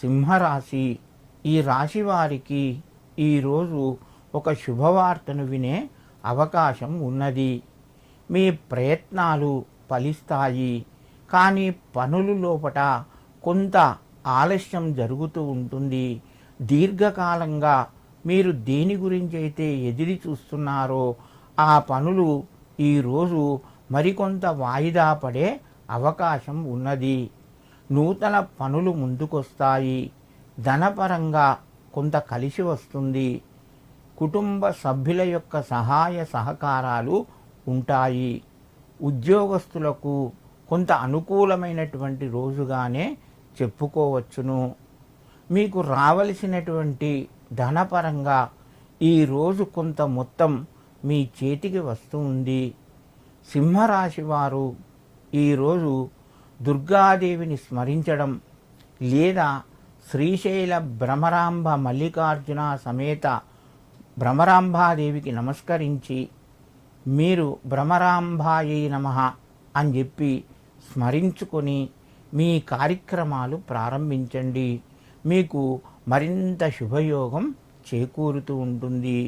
సింహరాశి. ఈ రాశి వారికి ఈరోజు ఒక శుభవార్తను వినే అవకాశం ఉన్నది. మీ ప్రయత్నాలు ఫలిస్తాయి, కానీ పనులు లోపట కొంత ఆలస్యం జరుగుతూ ఉంటుంది. దీర్ఘకాలంగా మీరు దేని గురించి అయితే ఎదురు చూస్తున్నారో ఆ పనులు ఈరోజు మరికొంత వాయిదా పడే అవకాశం ఉన్నది. నూతన పనులు ముందుకొస్తాయి. ధనపరంగా కొంత కలిసి వస్తుంది. కుటుంబ సభ్యుల యొక్క సహాయ సహకారాలు ఉంటాయి. ఉద్యోగస్తులకు కొంత అనుకూలమైనటువంటి రోజుగానే చెప్పుకోవచ్చును. మీకు రావలసినటువంటి ధనపరంగా ఈరోజు కొంత మొత్తం మీ చేతికి వస్తుంది. సింహరాశి వారు ఈరోజు దుర్గాదేవిని స్మరించడం లేదా శ్రీశైల భ్రమరాంబ మల్లికార్జున సమేత భ్రమరాంబాదేవికి నమస్కరించి మీరు భ్రమరాంబాయై నమః అని చెప్పి స్మరించుకొని మీ కార్యక్రమాలు ప్రారంభించండి. మీకు మరింత శుభయోగం చేకూరుతూ ఉంటుంది.